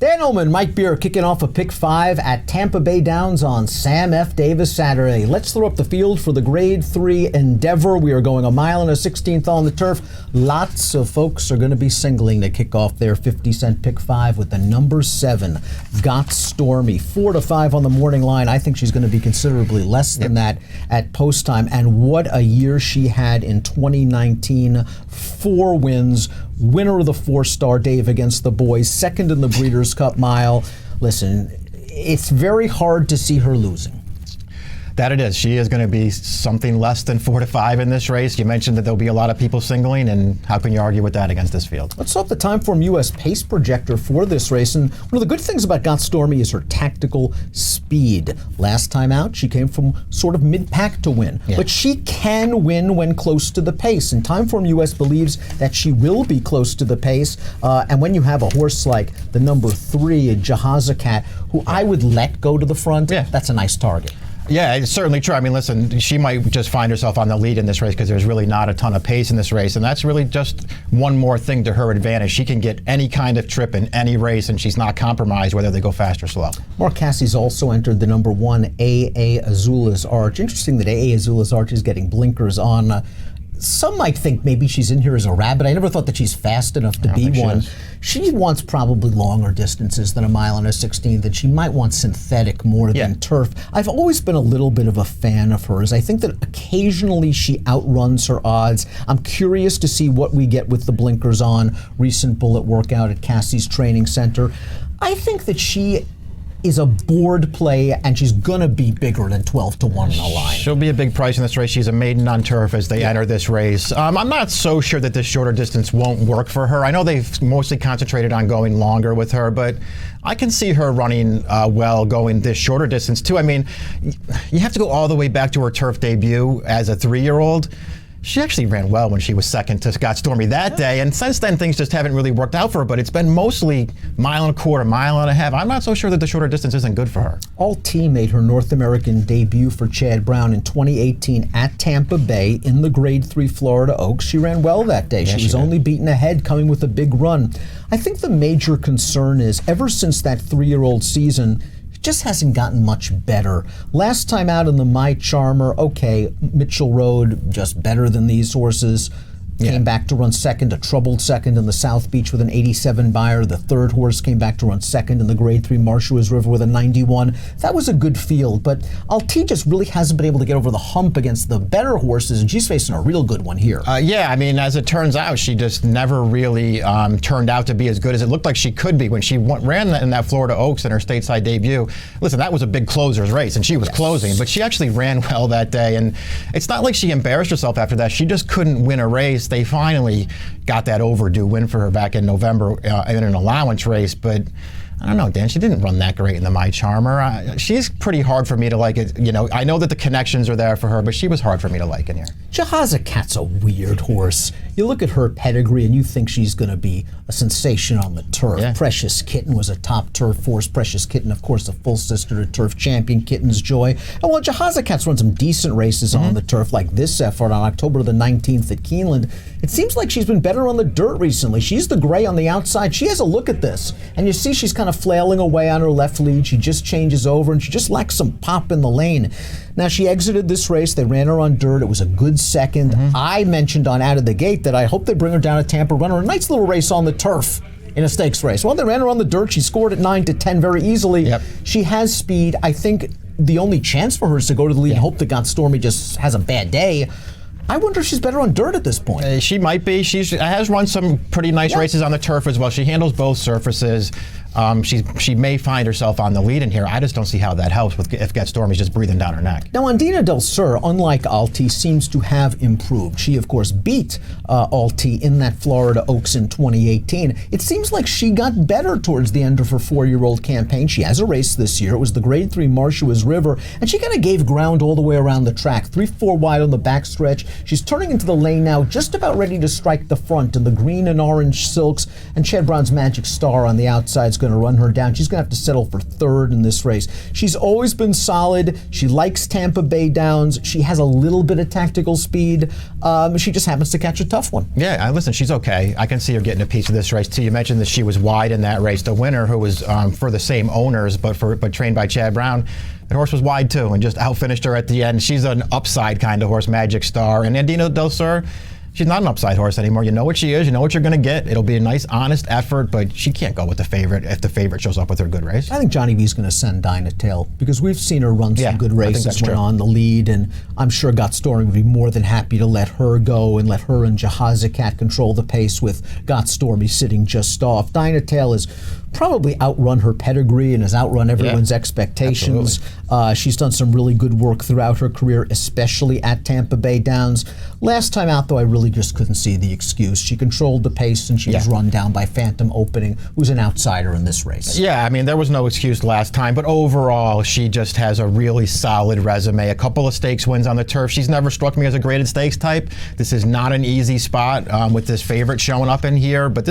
Dan Illman, Mike Beer kicking off a pick 5 at Tampa Bay Downs on Sam F. Davis Saturday. Let's throw up the field for the Grade 3 Endeavour. We are going a mile and a 16th on the turf. Lots of folks are going to be singling to kick off their 50-cent pick 5 with the number 7, Got Stormy. 4 to 5 on the morning line. I think she's going to be considerably less than that at post time. And what a year she had in 2019. 4 wins. Winner of the 4-star Dave against the boys, second in the Breeders' Cup Mile. Listen, it's very hard to see her losing. That it is. She is going to be something less than 4 to 5 in this race. You mentioned that there'll be a lot of people singling, and how can you argue with that against this field? Let's talk the Timeform US pace projector for this race. And one of the good things about Got Stormy is her tactical speed. Last time out, she came from sort of mid-pack to win. Yeah. But she can win when close to the pace. And Timeform US believes that she will be close to the pace. And when you have a horse like the number 3, Jehazakat, who I would let go to the front, that's a nice target. Yeah, it's certainly true. I mean, listen, she might just find herself on the lead in this race because there's really not a ton of pace in this race, and that's really just one more thing to her advantage. She can get any kind of trip in any race, and she's not compromised whether they go fast or slow. Mark Cassie's also entered the number 1, AA Azula's Arch. Interesting that AA Azula's Arch is getting blinkers on. Some might think maybe she's in here as a rabbit. I never thought that she's fast enough to be one. She wants probably longer distances than a mile and a 16th, and she might want synthetic more than turf. I've always been a little bit of a fan of hers. I think that occasionally she outruns her odds. I'm curious to see what we get with the blinkers on. Recent bullet workout at Cassie's training center. I think that she is a board play, and she's going to be bigger than 12 to 1 in the line. She'll be a big price in this race. She's a maiden on turf as they enter this race. I'm not so sure that this shorter distance won't work for her. I know they've mostly concentrated on going longer with her, but I can see her running well going this shorter distance too. I mean, you have to go all the way back to her turf debut as a 3-year-old. She actually ran well when she was second to Got Stormy that day, and since then things just haven't really worked out for her, but it's been mostly mile and a quarter, mile and a half. I'm not so sure that the shorter distance isn't good for her. Alt-T made her North American debut for Chad Brown in 2018 at Tampa Bay in the Grade 3 Florida Oaks. She ran well that day. She was only beaten ahead, coming with a big run. I think the major concern is ever since that 3-year-old season, just hasn't gotten much better. Last time out in the My Charmer, okay, Mitchell Road, just better than these horses. Came back to run second, a troubled second in the South Beach with an 87 buyer. The third horse came back to run second in the Grade 3 Marshua's River with a 91. That was a good field, but Alt just really hasn't been able to get over the hump against the better horses, and she's facing a real good one here. Yeah, I mean, as it turns out, she just never really turned out to be as good as it looked like she could be when she ran in that Florida Oaks in her stateside debut. Listen, that was a big closer's race, and she was closing, but she actually ran well that day, and it's not like she embarrassed herself after that. She just couldn't win a race. They finally got that overdue win for her back in November in an allowance race, but I don't know, Dan, she didn't run that great in the My Charmer. She's pretty hard for me to like it. You know, I know that the connections are there for her, but she was hard for me to like in here. Jehazakat's a weird horse. You look at her pedigree and you think she's going to be a sensation on the turf. Yeah. Precious Kitten was a top turf horse. Precious Kitten, of course, a full sister to turf champion, Kitten's Joy. And while Jehazakat's run some decent races on the turf, like this effort on October the 19th at Keeneland, it seems like she's been better on the dirt recently. She's the gray on the outside. She has a look at this, and you see she's kind of flailing away on her left lead. She just changes over, and she just lacks some pop in the lane. Now, she exited this race. They ran her on dirt. It was a good second. I mentioned on Out of the Gate that I hope they bring her down to Tampa, run her a nice little race on the turf in a stakes race. Well, they ran her on the dirt. She scored at 9 to 10 very easily. She has speed. I think the only chance for her is to go to the lead and hope that Got Stormy just has a bad day. I wonder if she's better on dirt at this point. She might be. She has run some pretty nice races on the turf as well. She handles both surfaces. She may find herself on the lead in here. I just don't see how that helps if Got Stormy's just breathing down her neck. Now, Andina Del Sur, unlike Alt-T, seems to have improved. She, of course, beat Alt-T in that Florida Oaks in 2018. It seems like she got better towards the end of her 4-year-old campaign. She has a race this year. It was the Grade 3 Marshua's River, and she kind of gave ground all the way around the track. 3-4 wide on the backstretch. She's turning into the lane now, just about ready to strike the front in the green and orange silks, and Chad Brown's Magic Star on the outside is going going to run her down. She's going to have to settle for third in this race. She's always been solid. She likes Tampa Bay Downs. She has a little bit of tactical speed. She just happens to catch a tough one. Yeah, listen, she's okay. I can see her getting a piece of this race too. You mentioned that she was wide in that race. The winner, who was for the same owners but trained by Chad Brown, the horse was wide too and just out-finished her at the end. She's an upside kind of horse, Magic Star. And Andina Del Sur, she's not an upside horse anymore. You know what she is. You know what you're going to get. It'll be a nice, honest effort, but she can't go with the favorite if the favorite shows up with her good race. I think Johnny V's going to send Dinah Tail because we've seen her run some good races when on the lead, and I'm sure Got Stormy would be more than happy to let her go and let her and Jahazicat control the pace with Got Stormy sitting just off. Dinah Tail has probably outrun her pedigree and has outrun everyone's expectations. She's done some really good work throughout her career, especially at Tampa Bay Downs. Last time out, though, I really just couldn't see the excuse. She controlled the pace and she was run down by Phantom Opening, who's an outsider in this race. Yeah, I mean, there was no excuse last time, but overall, she just has a really solid resume. A couple of stakes wins on the turf. She's never struck me as a graded stakes type. This is not an easy spot with this favorite showing up in here, but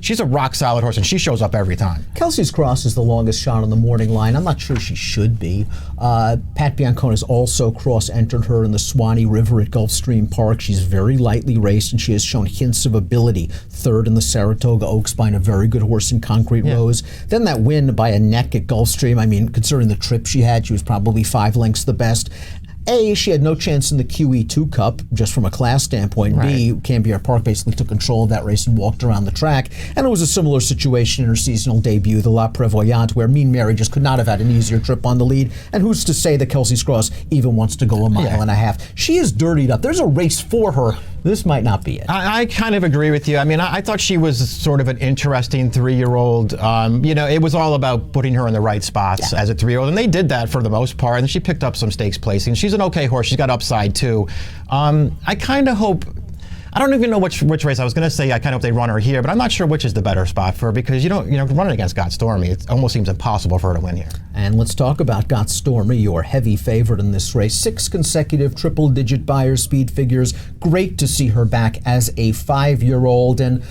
she's a rock solid horse and she shows up every time. Kelsey's Cross is the longest shot on the morning line. I'm not sure she should be. Pat Biancona's also cross-entered her in the Swanee River at Gulfstream Park. She's very lightly raced, and she has shown hints of ability. Third in the Saratoga Oaks behind a very good horse in Concrete Rose. Then that win by a neck at Gulfstream. I mean, considering the trip she had, she was probably 5 lengths the best. A, she had no chance in the QE2 Cup, just from a class standpoint. B, Cambier Park basically took control of that race and walked around the track. And it was a similar situation in her seasonal debut, the La Prevoyante, where Mean Mary just could not have had an easier trip on the lead. And who's to say that Kelsey's Cross even wants to go a mile and a half? She is dirtied up. There's a race for her. This might not be it. I kind of agree with you. I mean, I thought she was sort of an interesting 3-year-old. You know, it was all about putting her in the right spots as a 3-year-old, and they did that for the most part. And she picked up some stakes placing. She's an okay horse. She's got upside too. I kind of hope. I don't even know which race. I was going to say I kind of hope they run her here, but I'm not sure which is the better spot for her because running against Got Stormy, it almost seems impossible for her to win here. And let's talk about Got Stormy, your heavy favorite in this race. 6 consecutive triple-digit Beyer speed figures. Great to see her back as a 5-year-old. And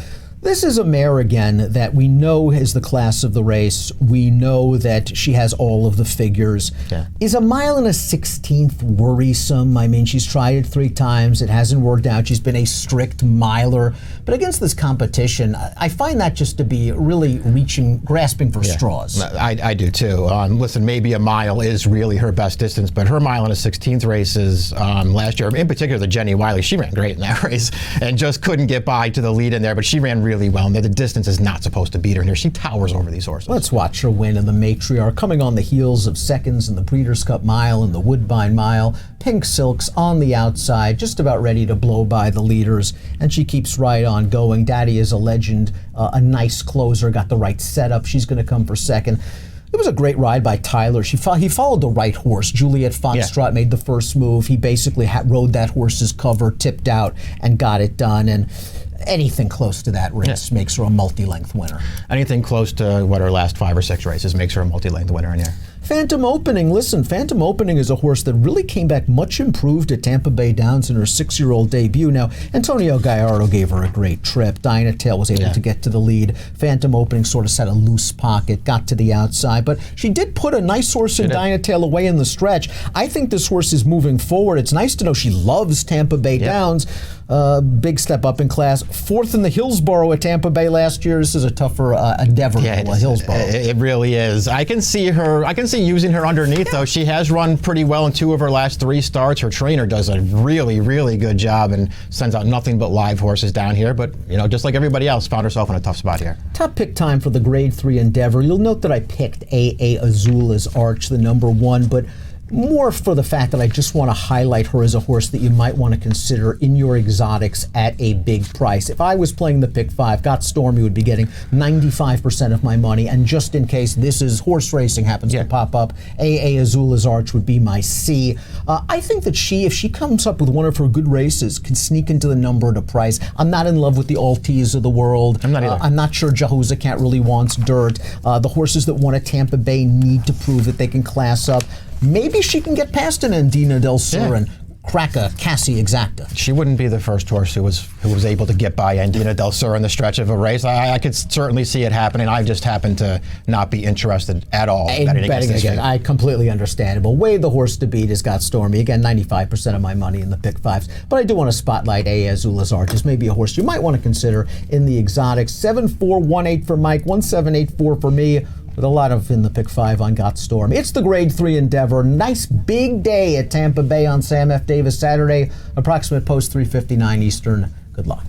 this is a mare, again, that we know is the class of the race. We know that she has all of the figures. Is a 1.16 mile worrisome? I mean, she's tried it 3 times. It hasn't worked out. She's been a strict miler. But against this competition, I find that just to be really grasping for straws. I do too. Listen, maybe a mile is really her best distance, but her 1.16 races last year, in particular the Jenny Wiley, she ran great in that race and just couldn't get by to the lead in there, but she ran really well, and the distance is not supposed to beat her in here. She towers over these horses. Let's watch her win in the Matriarch, coming on the heels of seconds in the Breeders' Cup Mile and the Woodbine Mile. Pink Silks on the outside, just about ready to blow by the leaders, and she keeps right on going. Daddy is a legend, a nice closer, got the right setup. She's going to come for second. It was a great ride by Tyler. He followed the right horse. Juliet Foxtrot made the first move. He basically rode that horse's cover, tipped out, and got it done. And anything close to that race makes her a multi-length winner. Anything close to what her last 5 or 6 races makes her a multi-length winner in here. Phantom Opening. Listen, Phantom Opening is a horse that really came back much improved at Tampa Bay Downs in her 6-year-old debut. Now, Antonio Gallardo gave her a great trip. Dinah Tail was able to get to the lead. Phantom Opening sort of set a loose pocket, got to the outside, but she did put a nice horse in Dinah Tail away in the stretch. I think this horse is moving forward. It's nice to know she loves Tampa Bay Downs. Big step up in class. 4th in the Hillsborough at Tampa Bay last year. This is a tougher endeavor than Hillsborough. It really is. I can see using her underneath, though. She has run pretty well in 2 of her last 3 starts. Her trainer does a really, really good job and sends out nothing but live horses down here. But, just like everybody else, found herself in a tough spot here. Top pick time for the Grade 3 Endeavour. You'll note that I picked A.A. Azula's Arch, the number 1, but more for the fact that I just want to highlight her as a horse that you might want to consider in your exotics at a big price. If I was playing the pick 5, Got Stormy would be getting 95% of my money, and just in case this is horse racing happens to pop up, A.A. Azula's Arch would be my C. I think that if she comes up with one of her good races, can sneak into the number at a price. I'm not in love with the Alteas of the world. I'm not either. I'm not sure Jahuza really wants dirt. The horses that won at Tampa Bay need to prove that they can class up. Maybe she can get past an Andina Del Sur and crack a Cassie Exacta. She wouldn't be the first horse who was able to get by Andina Del Sur in the stretch of a race. I could certainly see it happening. I just happen to not be interested at all in betting against this. I completely understandable. Way the horse to beat has got Stormy. Again, 95% of my money in the pick fives. But I do want to spotlight A. Azula's Arches, maybe a horse you might want to consider in the exotics. 7-4-1-8 for Mike, 1-7-8-4 for me, with a lot of in the pick five on Got Storm. It's the Grade 3 Endeavour. Nice big day at Tampa Bay on Sam F. Davis Saturday. Approximate post 3:59 Eastern. Good luck.